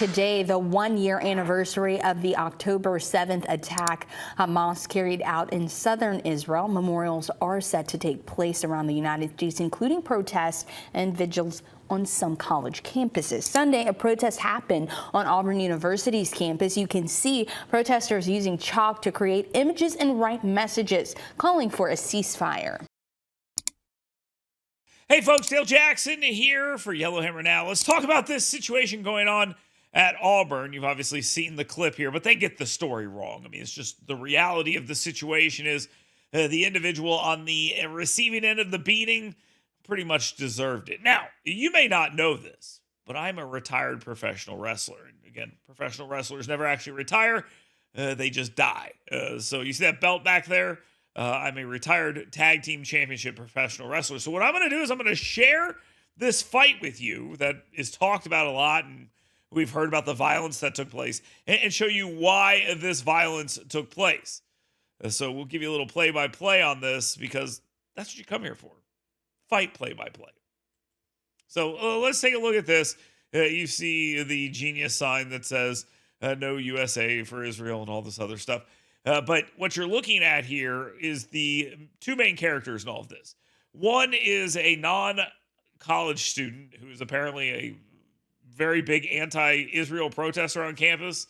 today the one-year anniversary of the October 7th attack Hamas carried out in southern Israel. Memorials are set to take place around the United States, including protests and vigils on some college campuses. Sunday, a protest happened on Auburn University's campus. You can see protesters using chalk to create images and write messages calling for a ceasefire. Hey folks, Dale Jackson here for Yellowhammer Now. Let's talk about this situation going on at Auburn. You've obviously seen the clip here, but they get the story wrong. I mean, it's just the reality of the situation is the individual on the receiving end of the beating pretty much deserved it. Now, you may not know this, but I'm a retired professional wrestler. And again, professional wrestlers never actually retire. They just die. So you see that belt back there? I'm a retired tag team championship professional wrestler. So what I'm going to do is I'm going to share this fight with you that is talked about a lot, and we've heard about the violence that took place, and show you why this violence took place. So we'll give you a little play-by-play on this because that's what you come here for. Fight play-by-play. So let's take a look at this. You see the genius sign that says no USA for Israel and all this other stuff. But what you're looking at here is the two main characters in all of this. One is a non-college student who is apparently a very big anti-Israel protester on campus.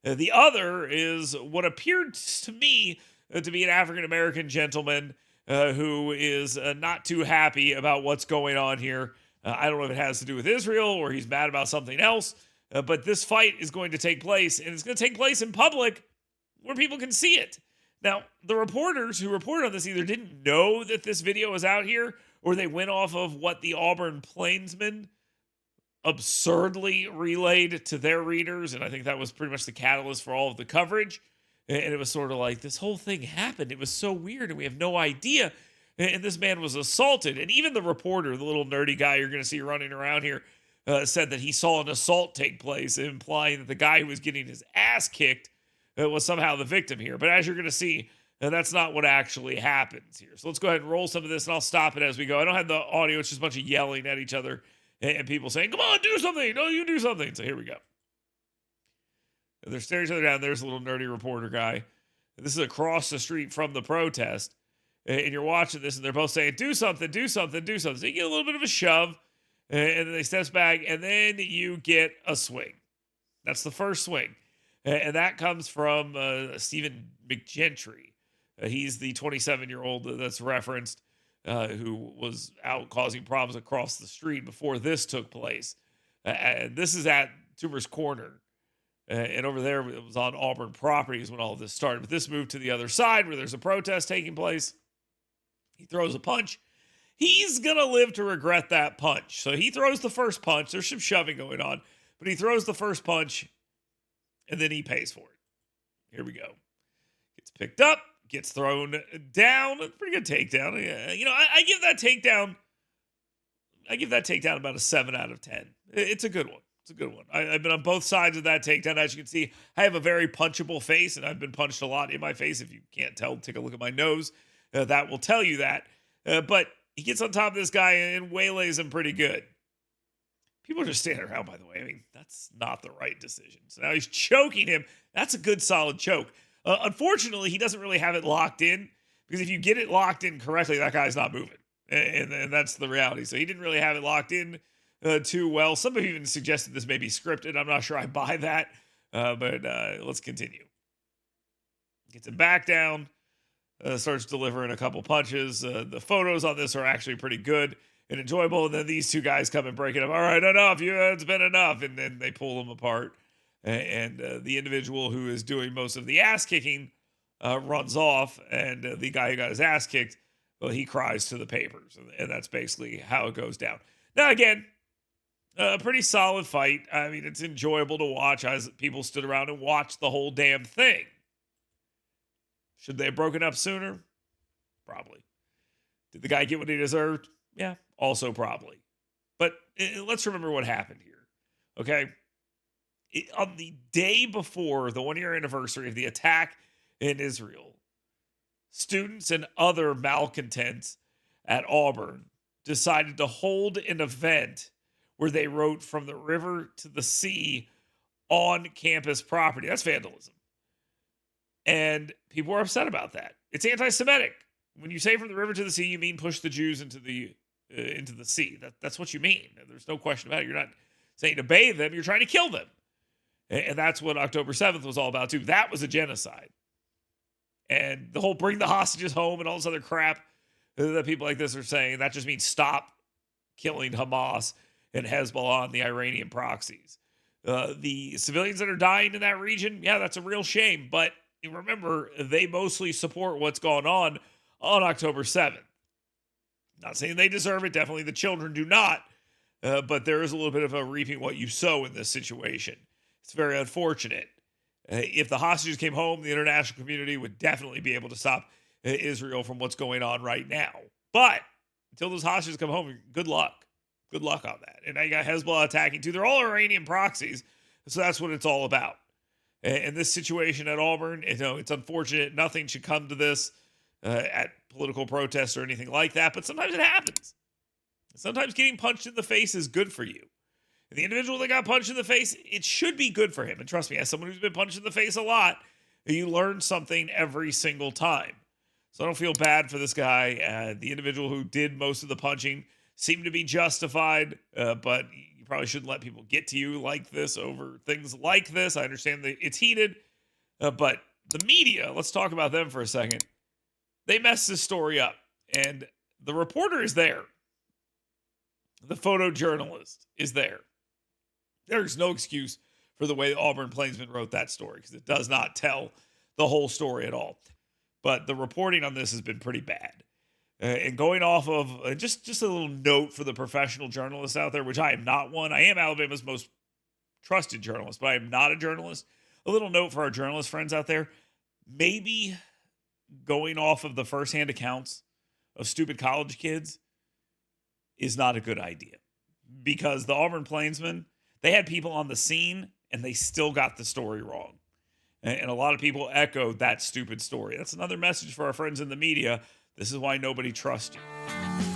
The other is what appeared to me to be an African-American gentleman who is not too happy about what's going on here. I don't know if it has to do with Israel or he's mad about something else, but this fight is going to take place, and it's going to take place in public where people can see it. Now, the reporters who reported on this either didn't know that this video was out here, or they went off of what the Auburn Plainsmen absurdly relayed to their readers, and I think that was pretty much the catalyst for all of the coverage. And it was sort of like, this whole thing happened. It was so weird, and we have no idea. And this man was assaulted. And even the reporter, the little nerdy guy you're going to see running around here, said that he saw an assault take place, implying that the guy who was getting his ass kicked was somehow the victim here. But as you're going to see, that's not what actually happens here. So let's go ahead and roll some of this, and I'll stop it as we go. I don't have the audio. It's just a bunch of yelling at each other and people saying, come on, do something. No, you do something. So here we go. And they're staring each other down. There's a little nerdy reporter guy. This is across the street from the protest. And you're watching this, and they're both saying, do something, do something, do something. So you get a little bit of a shove, and then they step back, and then you get a swing. That's the first swing. And that comes from Stephen McGentry. He's the 27-year-old that's referenced who was out causing problems across the street before this took place. And this is at Toomer's Corner. And over there, it was on Auburn properties when all of this started. But this moved to the other side where there's a protest taking place. He throws a punch. He's going to live to regret that punch. So he throws the first punch. There's some shoving going on. But he throws the first punch. And then he pays for it. Here we go. Gets picked up, gets thrown down. Pretty good takedown. Yeah, you know, I give that takedown. I give that takedown about a 7 out of 10. It's a good one. It's a good one. I've been on both sides of that takedown. As you can see, I have a very punchable face, and I've been punched a lot in my face. If you can't tell, take a look at my nose. That will tell you that. But he gets on top of this guy and waylays him pretty good. People are just standing around, by the way. I mean, that's not the right decision. So now he's choking him. That's a good, solid choke. Unfortunately, he doesn't really have it locked in, because if you get it locked in correctly, that guy's not moving. And that's the reality. So he didn't really have it locked in too well. Some have even suggested this may be scripted. I'm not sure I buy that. But let's continue. Gets him back down. Starts delivering a couple punches. The photos on this are actually pretty good and enjoyable, and then these two guys come and break it up. All right, enough. It's been enough. And then they pull them apart. And the individual who is doing most of the ass kicking runs off, and the guy who got his ass kicked, well, he cries to the papers, and that's basically how it goes down. Now, again, a pretty solid fight. I mean, it's enjoyable to watch as people stood around and watched the whole damn thing. Should they have broken up sooner? Probably. Did the guy get what he deserved? Yeah, also probably. But let's remember what happened here, okay? On the day before the one-year anniversary of the attack in Israel, students and other malcontents at Auburn decided to hold an event where they wrote "From the River to the Sea" on campus property. That's vandalism. And people are upset about that. It's anti-Semitic. When you say from the river to the sea, you mean push the Jews into the sea. That's what you mean. There's no question about it. You're not saying to bathe them. You're trying to kill them. And that's what October 7th was all about, too. That was a genocide. And the whole bring the hostages home and all this other crap that people like this are saying, that just means stop killing Hamas and Hezbollah and the Iranian proxies. The civilians that are dying in that region, yeah, that's a real shame. But remember, they mostly support what's going on October 7th. Not saying they deserve it. Definitely the children do not. But there is a little bit of a reaping what you sow in this situation. It's very unfortunate. If the hostages came home, the international community would definitely be able to stop Israel from what's going on right now. But until those hostages come home, good luck. Good luck on that. And now you got Hezbollah attacking too. They're all Iranian proxies. So that's what it's all about. And this situation at Auburn, it's unfortunate. Nothing should come to this at political protests or anything like that. But sometimes it happens. Sometimes getting punched in the face is good for you. And the individual that got punched in the face, it should be good for him. And trust me, as someone who's been punched in the face a lot, you learn something every single time. So I don't feel bad for this guy. The individual who did most of the punching seemed to be justified, but you probably shouldn't let people get to you like this over things like this. I understand that it's heated, but the media, let's talk about them for a second. They messed this story up, and the reporter is there. The photojournalist is there. There's no excuse for the way the Auburn Plainsman wrote that story because it does not tell the whole story at all. But the reporting on this has been pretty bad. And going off of just a little note for the professional journalists out there, which I am not one. I am Alabama's most trusted journalist, but I am not a journalist. A little note for our journalist friends out there. Maybe going off of the firsthand accounts of stupid college kids is not a good idea. Because the Auburn Plainsmen, they had people on the scene and they still got the story wrong. And a lot of people echoed that stupid story. That's another message for our friends in the media. This is why nobody trusts you.